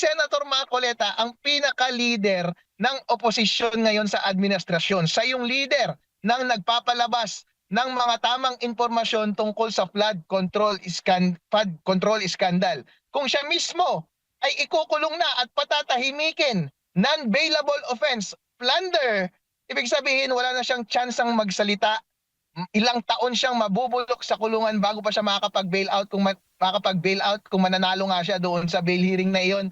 Senator Marcoleta ang pinaka-leader ng oposisyon ngayon sa administrasyon. Siya yung leader ng nagpapalabas ng mga tamang impormasyon tungkol sa flood control scandal. Kung siya mismo ay ikukulong na at patatahimikin, non-bailable offense, plunder, ibig sabihin wala na siyang tsansang magsalita. Ilang taon siyang mabubulok sa kulungan bago pa siya makakapag-bail out kung mananalo nga siya doon sa bail hearing na iyon.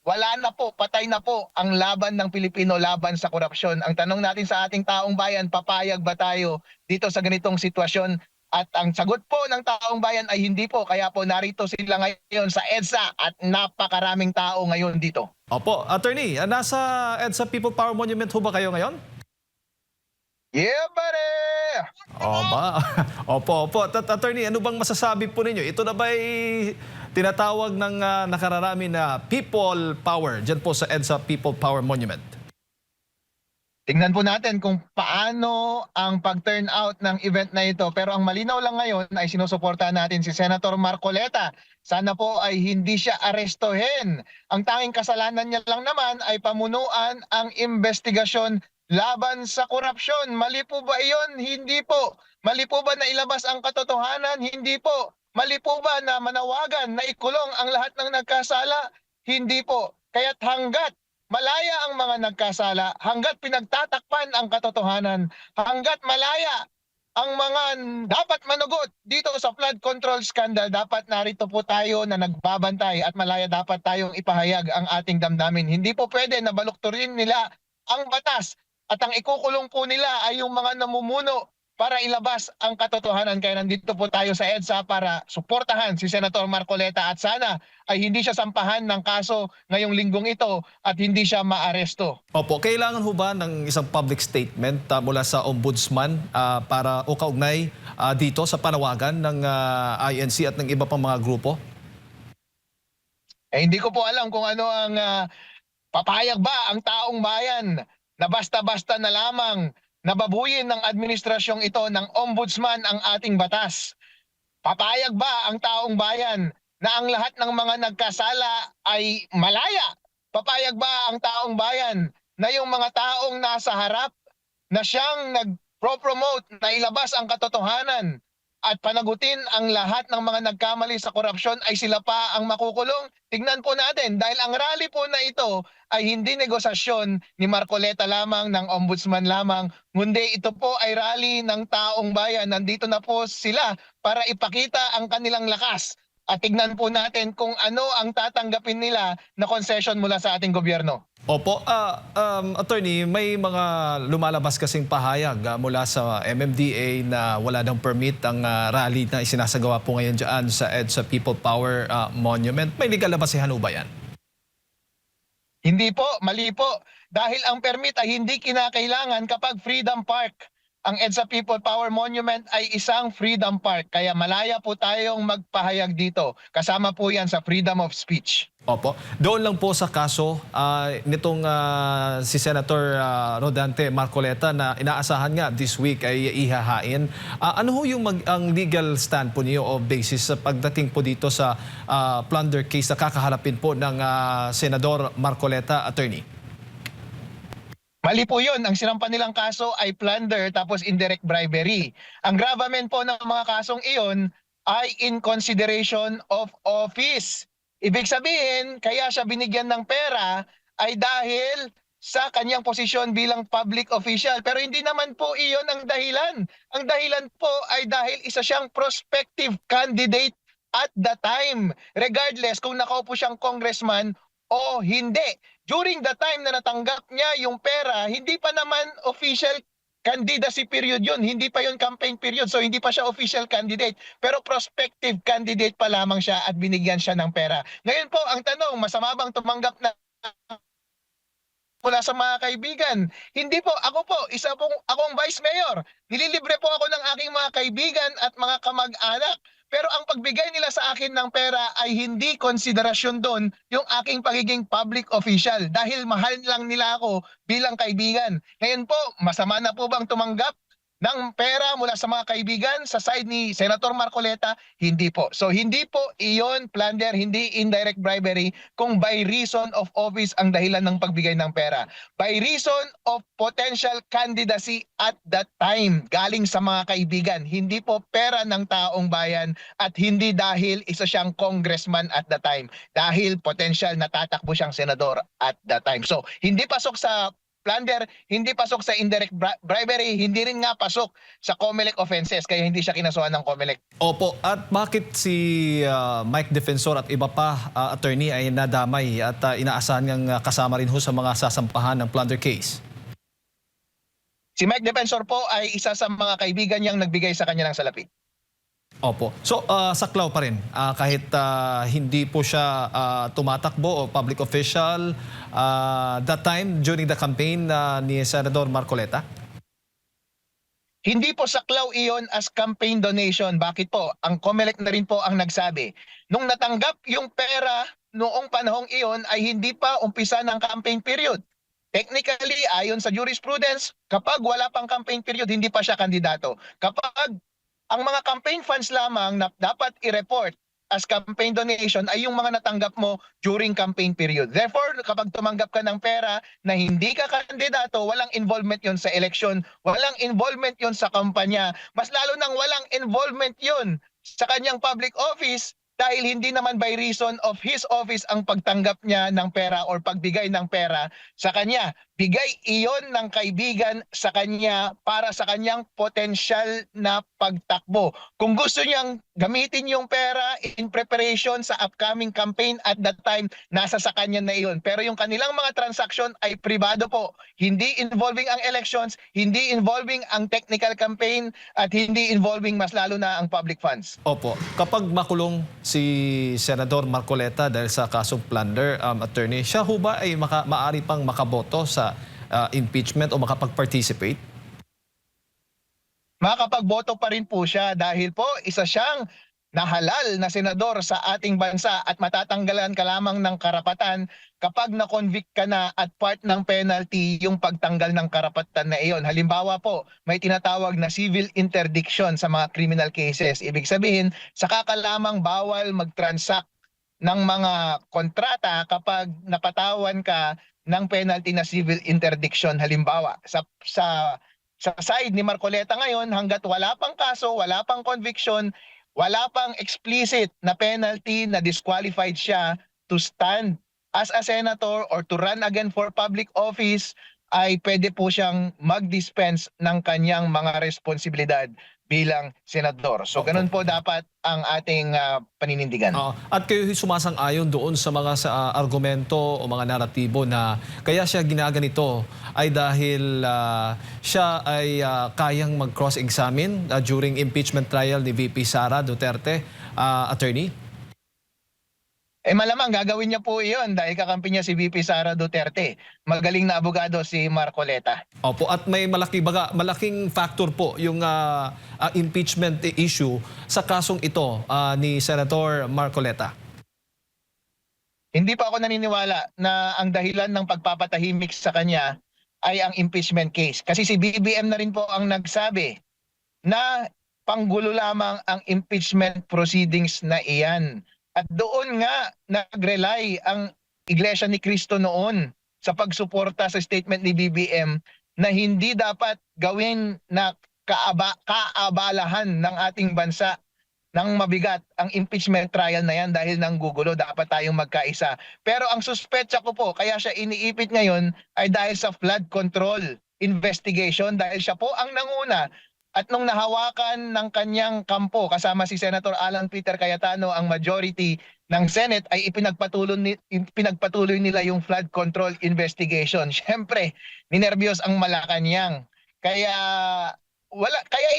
Wala na po, patay na po ang laban ng Pilipino laban sa korupsyon. Ang tanong natin sa ating taong bayan, papayag ba tayo dito sa ganitong sitwasyon? At ang sagot po ng taong bayan ay hindi po. Kaya po narito sila ngayon sa EDSA at napakaraming tao ngayon dito. Opo, attorney, nasa EDSA People Power Monument ho ba kayo ngayon? Yeah, buddy! Opo. Attorney, ano bang masasabi po ninyo? Ito na ba'y tinatawag ng nakararami na people power dyan po sa EDSA People Power Monument? Tingnan po natin kung paano ang pag-turn out ng event na ito. Pero ang malinaw lang ngayon ay sinusuportahan natin si Senator Marcoleta. Sana po ay hindi siya arestuhin. Ang tanging kasalanan niya lang naman ay pamunuan ang investigasyon laban sa korupsyon. Mali po ba iyon? Hindi po. Mali po ba na ilabas ang katotohanan? Hindi po. Mali po ba na manawagan na ikulong ang lahat ng nagkasala? Hindi po. Kaya't hanggat malaya ang mga nagkasala, hanggat pinagtatakpan ang katotohanan, hanggat malaya ang mga dapat manugot dito sa flood control scandal, dapat narito po tayo na nagbabantay at malaya dapat tayong ipahayag ang ating damdamin. Hindi po pwede na balukturin nila ang batas at ang ikukulong po nila ay yung mga namumuno para ilabas ang katotohanan. Kaya nandito po tayo sa EDSA para suportahan si Senator Marcoleta at sana ay hindi siya sampahan ng kaso ngayong linggong ito at hindi siya maaresto. Opo, kailangan ho ba ng isang public statement mula sa Ombudsman para o kaugnay dito sa panawagan ng INC at ng iba pang mga grupo? Hindi ko po alam kung ano ang papayag ba ang taong bayan na basta-basta na lamang nababuyin ng administrasyong ito ng ombudsman ang ating batas. Papayag ba ang taong bayan na ang lahat ng mga nagkasala ay malaya? Papayag ba ang taong bayan na yung mga taong nasa harap na siyang nag-promote na ilabas ang katotohanan at panagutin ang lahat ng mga nagkamali sa korupsyon ay sila pa ang makukulong? Tignan po natin dahil ang rally po na ito ay hindi negosasyon ni Marcoleta lamang, ng ombudsman lamang, kundi ito po ay rally ng taong bayan. Nandito na po sila para ipakita ang kanilang lakas. At tignan po natin kung ano ang tatanggapin nila na concession mula sa ating gobyerno. Opo, attorney, may mga lumalabas kasing pahayag mula sa MMDA na wala daw permit ang rally na isinasagawa po ngayon dyan sa EDSA People Power Monument. May legal na basehan ho ba yan? Hindi po, mali po. Dahil ang permit ay hindi kinakailangan kapag Freedom Park. Ang EDSA People Power Monument ay isang Freedom Park. Kaya malaya po tayong magpahayag dito. Kasama po yan sa freedom of speech. Opo. Doon lang po sa kaso nitong si Senator Rodante Marcoleta na inaasahan nga this week ay ihahain. Ano ho yung ang legal stand po niyo o basis sa pagdating po dito sa plunder case na kakaharapin po ng Senador Marcoleta, attorney? Mali po yun. Ang sinampan nilang kaso ay plunder tapos indirect bribery. Ang gravamen po ng mga kasong iyon ay in consideration of office. Ibig sabihin, kaya siya binigyan ng pera ay dahil sa kanyang posisyon bilang public official. Pero hindi naman po iyon ang dahilan. Ang dahilan po ay dahil isa siyang prospective candidate at the time. Regardless kung nakaupo siyang congressman o hindi. During the time na natanggap niya yung pera, hindi pa naman official candidacy period yun. Hindi pa yun campaign period. So hindi pa siya official candidate. Pero prospective candidate pa lamang siya at binigyan siya ng pera. Ngayon po, ang tanong, masama bang tumanggap na mula sa mga kaibigan? Hindi po. Ako po, akong vice mayor. Nililibre po ako ng aking mga kaibigan at mga kamag-anak. Pero ang pagbigay nila sa akin ng pera ay hindi konsiderasyon doon yung aking pagiging public official dahil mahal lang nila ako bilang kaibigan. Ngayon po, masama na po bang tumanggap ng pera mula sa mga kaibigan sa side ni Senator Marcoleta? Hindi po. So hindi po iyon plunder, hindi indirect bribery kung by reason of office ang dahilan ng pagbigay ng pera. By reason of potential candidacy at that time, galing sa mga kaibigan. Hindi po pera ng taong bayan at hindi dahil isa siyang congressman at the time. Dahil potential na tatakbo siyang senador at that time. So hindi pasok sa plunder, hindi pasok sa indirect bribery, hindi rin nga pasok sa COMELEC offenses, kaya hindi siya kinasuhan ng COMELEC. Opo, at bakit si Mike Defensor at iba pa attorney ay nadamay at inaasahan ngang kasama rin ho sa mga sasampahan ng plunder case? Si Mike Defensor po ay isa sa mga kaibigan niyang nagbigay sa kanya ng salapi. Opo. So, saklaw pa rin. Kahit hindi po siya tumatakbo o public official that time during the campaign ni Senador Marcoleta? Hindi po saklaw iyon as campaign donation. Bakit po? Ang COMELEC na rin po ang nagsabi. Nung natanggap yung pera noong panahong iyon ay hindi pa umpisa ng campaign period. Technically, ayon sa jurisprudence, kapag wala pang campaign period, hindi pa siya kandidato. Kapag ang mga campaign funds lamang na dapat i-report as campaign donation ay yung mga natanggap mo during campaign period. Therefore, kapag tumanggap ka ng pera na hindi ka kandidato, walang involvement yon sa election, walang involvement yon sa kampanya, mas lalo nang walang involvement yon sa kanyang public office dahil hindi naman by reason of his office ang pagtanggap niya ng pera or pagbigay ng pera sa kanya. Bigay iyon ng kaibigan sa kanya para sa kanyang potensyal na pagtakbo. Kung gusto niyang gamitin yung pera in preparation sa upcoming campaign at that time, nasa sa kanya na iyon. Pero yung kanilang mga transaction ay pribado po. Hindi involving ang elections, hindi involving ang technical campaign, at hindi involving mas lalo na ang public funds. Opo. Kapag makulong si Senador Marcoleta dahil sa kasong plunder, attorney, siya ho ba ay maaari pang makaboto sa impeachment o makapag-participate? Makakapagboto pa rin po siya dahil po isa siyang nahalal na senador sa ating bansa at matatanggalan ka lamang ng karapatan kapag na-convict ka na at part ng penalty yung pagtanggal ng karapatan na iyon. Halimbawa po, may tinatawag na civil interdiction sa mga criminal cases. Ibig sabihin, saka ka lamang bawal mag-transact ng mga kontrata kapag napatawan ka ng penalty na civil interdiction. Halimbawa, sa side ni Marcoleta ngayon, hanggat wala pang kaso, wala pang conviction, wala pang explicit na penalty na disqualified siya to stand as a senator or to run again for public office, ay pwede po siyang mag-dispense ng kanyang mga responsibilidad bilang senador. So ganun po dapat ang ating paninindigan. At kayo sumasang-ayon doon sa mga argumento o mga naratibo na kaya siya ginaganito ay dahil siya ay kayang mag-cross-examine during impeachment trial ni VP Sara Duterte, attorney? Malamang gagawin niya po iyon dahil kakampi niya si VP Sara Duterte. Magaling na abogado si Marcoleta. Opo, at may malaking factor po yung impeachment issue sa kasong ito ni Senator Marcoleta. Hindi pa ako naniniwala na ang dahilan ng pagpapatahimik sa kanya ay ang impeachment case. Kasi si BBM na rin po ang nagsabi na panggulo lamang ang impeachment proceedings na iyan. At doon nga nag-rely ang Iglesia ni Cristo noon sa pagsuporta sa statement ni BBM na hindi dapat gawin na kaabalahan ng ating bansa ng mabigat ang impeachment trial na yan dahil nanggugulo, dapat tayong magkaisa. Pero ang suspetsa ko po, kaya siya iniipit ngayon ay dahil sa flood control investigation, dahil siya po ang nanguna. At nung nahawakan ng kanyang kampo kasama si Senator Alan Peter Cayetano ang majority ng Senate ay ipinagpatuloy nila yung flood control investigation. Siyempre, ninervyos ang Malacanang. Kaya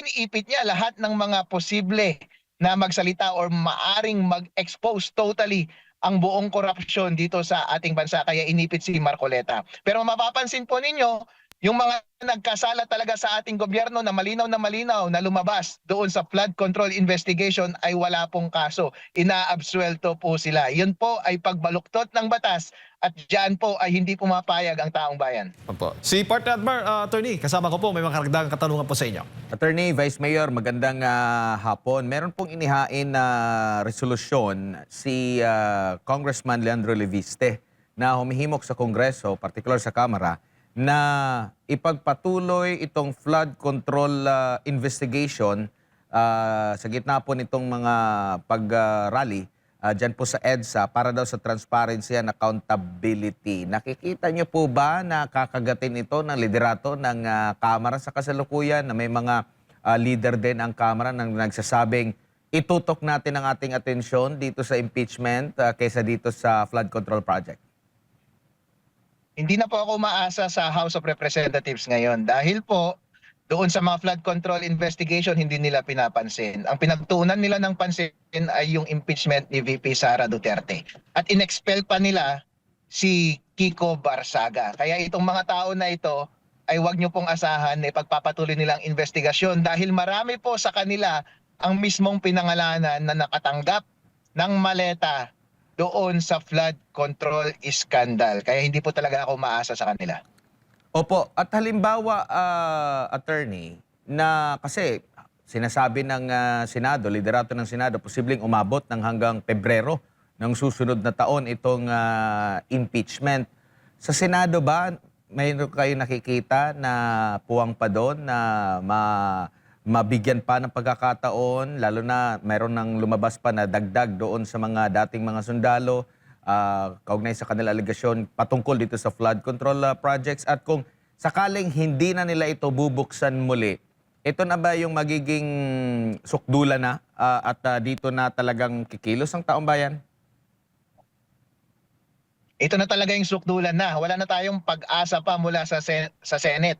iniipit niya lahat ng mga posible na magsalita or maaring mag-expose totally ang buong korupsyon dito sa ating bansa, kaya inipit si Marcoleta. Pero mapapansin po ninyo, yung mga nagkasala talaga sa ating gobyerno na malinaw na lumabas doon sa flood control investigation ay wala pong kaso. Inaabsuelto po sila. Yun po ay pagbaluktot ng batas at diyan po ay hindi pumapayag ang taong bayan. Opo. Si Partner Attorney, kasama ko po, may mga karagdagang katanungan po sa inyo. Attorney, Vice Mayor, magandang hapon. Meron pong inihain na resolusyon si Congressman Leandro Leviste na humihimok sa Kongreso, particular sa Kamara, na ipagpatuloy itong flood control investigation sa gitna po nitong mga pag-rally dyan po sa EDSA para daw sa transparency and accountability. Nakikita niyo po ba na kakagatin ito ng liderato ng Kamara sa kasalukuyan na may mga leader din ang Kamara nang nagsasabing itutok natin ang ating atensyon dito sa impeachment kaysa dito sa flood control project? Hindi na po ako umaasa sa House of Representatives ngayon dahil po doon sa mga flood control investigation hindi nila pinapansin. Ang pinagtuunan nila ng pansin ay yung impeachment ni VP Sara Duterte. At inexpel pa nila si Kiko Barsaga. Kaya itong mga tao na ito ay huwag niyo pong asahan na ipagpapatuloy nilang investigasyon dahil marami po sa kanila ang mismong pinangalanan na nakatanggap ng maleta doon sa flood control scandal. Kaya hindi po talaga ako maasa sa kanila. Opo, at halimbawa, attorney, na kasi sinasabi ng Senado, liderato ng Senado, posibleng umabot ng hanggang Pebrero ng susunod na taon itong impeachment. Sa Senado ba, mayroon kayo nakikita na puwang pa doon na mabigyan pa ng pagkakataon, lalo na mayroon nang lumabas pa na dagdag doon sa mga dating mga sundalo, kaugnay sa kanila aligasyon patungkol dito sa flood control projects, at kung sakaling hindi na nila ito bubuksan muli, ito na ba yung magiging sukdula na at dito na talagang kikilos ang taong bayan? Ito na talaga yung sukdulan na. Wala na tayong pag-asa pa mula sa Senate.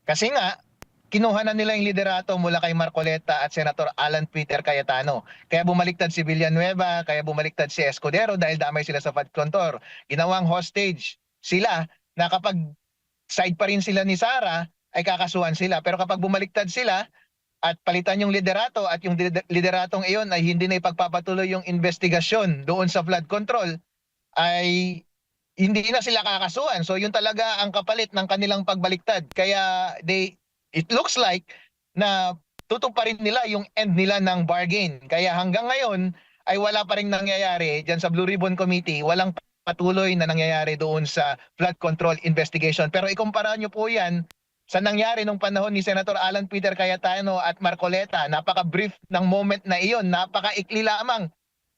Kasi nga, kinuha na nila yung liderato mula kay Marcoleta at Senator Alan Peter Cayetano. Kaya bumaliktad si Villanueva, kaya bumaliktad si Escudero dahil damay sila sa flood control. Ginawang hostage sila na kapag side pa rin sila ni Sara, ay kakasuhan sila. Pero kapag bumaliktad sila at palitan yung liderato at yung lideratong iyon ay hindi na ipagpapatuloy yung investigasyon doon sa flood control, ay hindi na sila kakasuhan. So yun talaga ang kapalit ng kanilang pagbaliktad. Kaya it looks like na tutuparin nila yung end nila ng bargain. Kaya hanggang ngayon ay wala pa rin nangyayari dyan sa Blue Ribbon Committee. Walang patuloy na nangyayari doon sa flood control investigation. Pero ikumpara nyo po yan sa nangyari nung panahon ni Senator Alan Peter Cayetano at Marcoleta. Napaka-brief ng moment na iyon. Napaka-ikli lamang.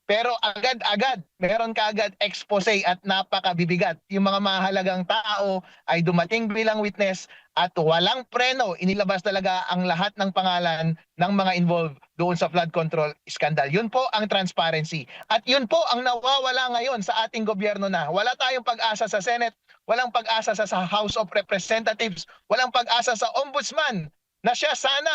Pero agad-agad, meron kaagad expose at napakabibigat. Yung mga mahalagang tao ay dumating bilang witness at walang preno. Inilabas talaga ang lahat ng pangalan ng mga involved doon sa flood control scandal. Yun po ang transparency. At yun po ang nawawala ngayon sa ating gobyerno na. Wala tayong pag-asa sa Senate, walang pag-asa sa House of Representatives, walang pag-asa sa Ombudsman na siya sana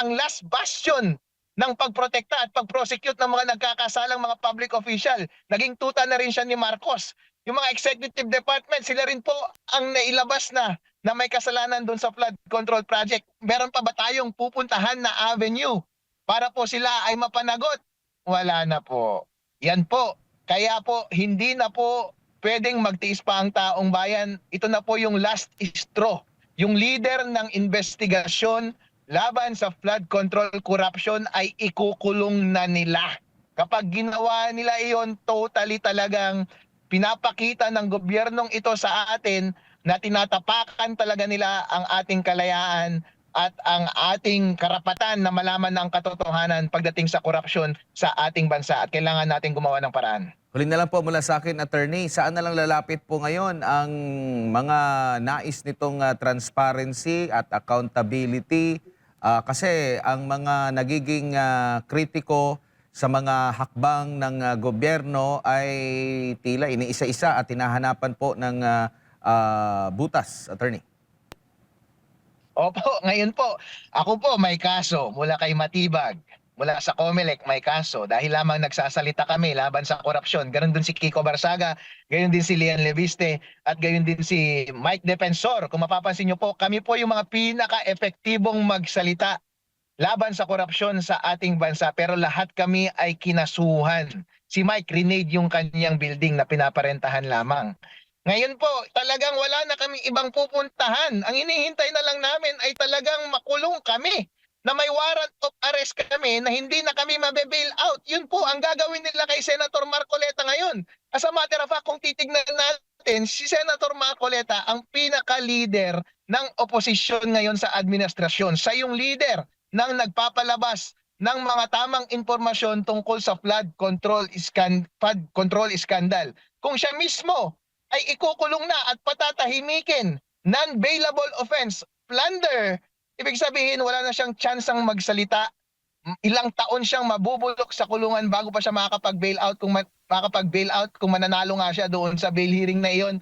ang last bastion ng pagprotekta at pag-prosecute ng mga nagkakasalang mga public official. Naging tuta na rin siya ni Marcos. Yung mga executive department, sila rin po ang nailabas na may kasalanan doon sa flood control project. Meron pa ba tayong pupuntahan na avenue para po sila ay mapanagot? Wala na po. Yan po. Kaya po, hindi na po pwedeng magtiis pa ang taong bayan. Ito na po yung last straw. Yung leader ng investigasyon laban sa flood control corruption ay ikukulong na nila. Kapag ginawa nila iyon, totally talagang pinapakita ng gobyernong ito sa atin na tinatapakan talaga nila ang ating kalayaan at ang ating karapatan na malaman ng katotohanan pagdating sa korupsyon sa ating bansa. At kailangan natin gumawa ng paraan. Huli na lang po mula sa akin, attorney, saan na lang lalapit po ngayon ang mga nais nitong transparency at accountability? Kasi ang mga nagiging kritiko sa mga hakbang ng gobyerno ay tila iniisa-isa at hinahanapan po ng butas, attorney. Opo, ngayon po, ako po may kaso mula kay Matibag, mula sa COMELEC may kaso dahil lamang nagsasalita kami laban sa korupsyon. Ganon din si Kiko Barsaga, gayon din si Lian Leviste, at gayon din si Mike Defensor. Kung mapapansin nyo po, kami po yung mga pinaka-epektibong magsalita laban sa korupsyon sa ating bansa. Pero lahat kami ay kinasuhan. si Mike renade yung kanyang building na pinaparentahan lamang. Ngayon po, talagang wala na kaming ibang pupuntahan. Ang hinihintay na lang namin ay talagang makulong kami, na may warrant of arrest kami, na hindi na kami mabe-bail out. Yun po ang gagawin nila kay Senator Marcoleta ngayon. As a matter of fact, kung titignan natin, si Senator Marcoleta ang pinaka-leader ng oposisyon ngayon sa administrasyon. Siya yung leader ng nagpapalabas ng mga tamang impormasyon tungkol sa flood control scandal. Kung siya mismo ay ikukulong na at patatahimikin, non-bailable offense, plunder, ibig sabihin wala na siyang tsansang magsalita. Ilang taon siyang mabubulok sa kulungan bago pa siya makakapag-bail out kung mananalo nga siya doon sa bail hearing na iyon.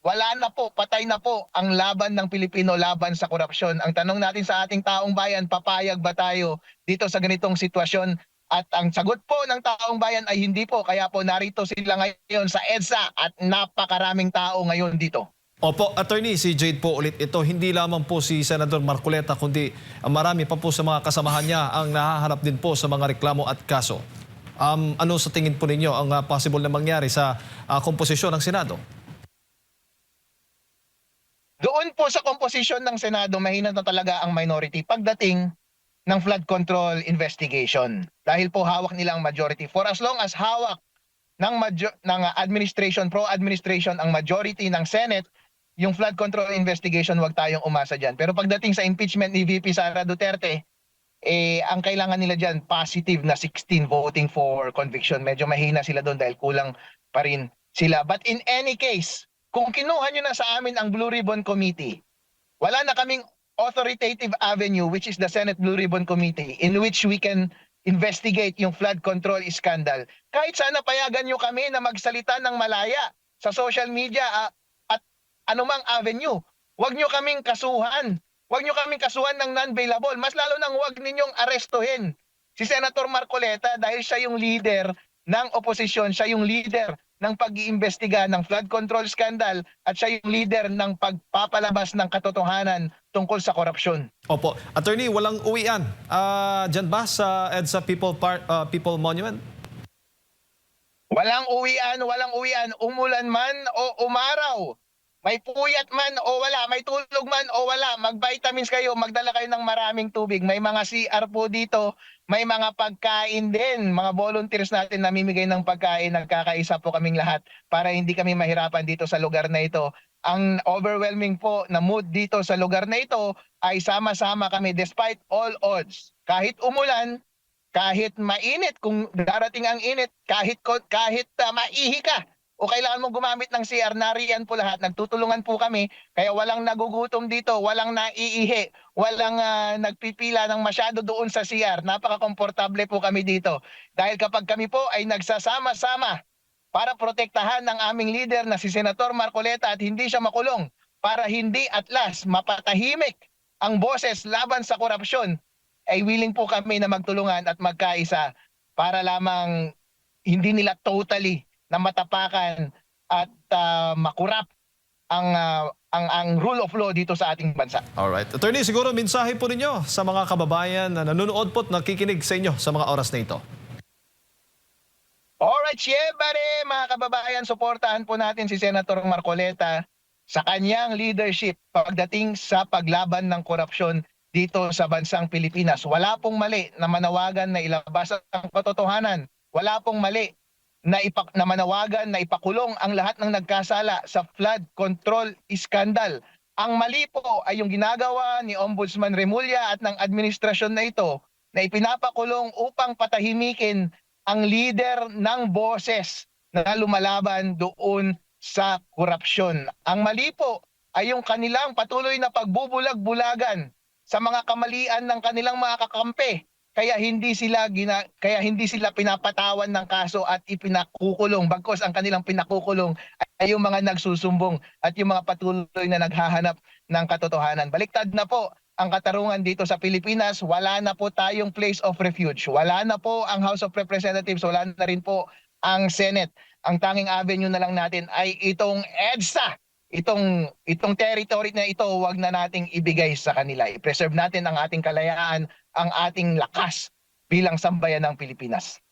Wala na po, patay na po ang laban ng Pilipino laban sa korupsyon. Ang tanong natin sa ating taong bayan, papayag ba tayo dito sa ganitong sitwasyon? At ang sagot po ng taong bayan ay hindi po. Kaya po narito sila ngayon sa EDSA at napakaraming tao ngayon dito. Opo, Attorney, si Jade po ulit ito. Hindi lamang po si Senator Marcoleta, kundi marami pa po sa mga kasamahan niya ang nahaharap din po sa mga reklamo at kaso. Ano sa tingin po ninyo ang possible na mangyari sa komposisyon ng Senado? Doon po sa komposisyon ng Senado, mahina na talaga ang minority pagdating ng flood control investigation. Dahil po hawak nilang majority. For as long as hawak ng administration, pro-administration ang majority ng Senate, yung flood control investigation, wag tayong umasa dyan. Pero pagdating sa impeachment ni VP Sara Duterte, ang kailangan nila dyan, positive na 16 voting for conviction. Medyo mahina sila doon dahil kulang pa rin sila. But in any case, kung kinuha nyo na sa amin ang Blue Ribbon Committee, wala na kaming authoritative avenue, which is the Senate Blue Ribbon Committee, in which we can investigate yung flood control scandal. Kahit sana payagan nyo kami na magsalita ng malaya sa social media at anumang avenue. Huwag nyo kaming kasuhan. Huwag nyo kaming kasuhan ng non-bailable. Mas lalo nang huwag ninyong arestuhin si Senator Marcoleta dahil siya yung leader ng oposisyon, siya yung leader ng pag-iimbestiga ng flood control scandal at siya yung leader ng pagpapalabas ng katotohanan tungkol sa korupsyon. Opo, Attorney, walang uwian. Diyan ba sa EDSA People Monument? Walang uwian, umulan man o umaraw. May puyat man o wala, may tulog man o wala, mag-vitamins kayo, magdala kayo ng maraming tubig. May mga CR po dito, may mga pagkain din. Mga volunteers natin namimigay ng pagkain, nagkakaisa po kaming lahat para hindi kami mahirapan dito sa lugar na ito. Ang overwhelming po na mood dito sa lugar na ito ay sama-sama kami despite all odds. Kahit umulan, kahit mainit, kung darating ang init, kahit maihi ka, o kailangan mong gumamit ng CR, nariyan po lahat. Nagtutulungan po kami. Kaya walang nagugutom dito, walang naiihi, walang nagpipila ng masyado doon sa CR. Napaka-komportable po kami dito. Dahil kapag kami po ay nagsasama-sama para protektahan ng aming leader na si Senator Marcoleta at hindi siya makulong, para hindi at last mapatahimik ang boses laban sa korupsyon, ay willing po kami na magtulungan at magkaisa para lamang hindi nila totally na matapakan at makurap ang rule of law dito sa ating bansa. Alright. Attorney, siguro mensahe po ninyo sa mga kababayan na nanonood po at nakikinig sa inyo sa mga oras na ito. Alright, syempre mga kababayan, suportahan po natin si Senator Marcoleta sa kanyang leadership pagdating sa paglaban ng korupsyon dito sa bansang Pilipinas. Wala pong mali na manawagan na ilabas ang katotohanan. Wala pong mali na manawagan na ipakulong ang lahat ng nagkasala sa flood control scandal. Ang mali po ay yung ginagawa ni Ombudsman Remulla at ng administrasyon na ito na ipinapakulong upang patahimikin ang leader ng boses na lumalaban doon sa korupsyon. Ang mali po ay yung kanilang patuloy na pagbubulag-bulagan sa mga kamalian ng kanilang mga kakampi. Kaya hindi sila pinapatawan ng kaso at ipinakukulong. Bagkos ang kanilang pinakukulong ay yung mga nagsusumbong at yung mga patuloy na naghahanap ng katotohanan. Baliktad na po ang katarungan dito sa Pilipinas. Wala na po tayong place of refuge. Wala na po ang House of Representatives. Wala na rin po ang Senate. Ang tanging avenue na lang natin ay itong EDSA. Itong territory na ito, wag na nating ibigay sa kanila. I-preserve natin ang ating kalayaan, ang ating lakas bilang sambayan ng Pilipinas.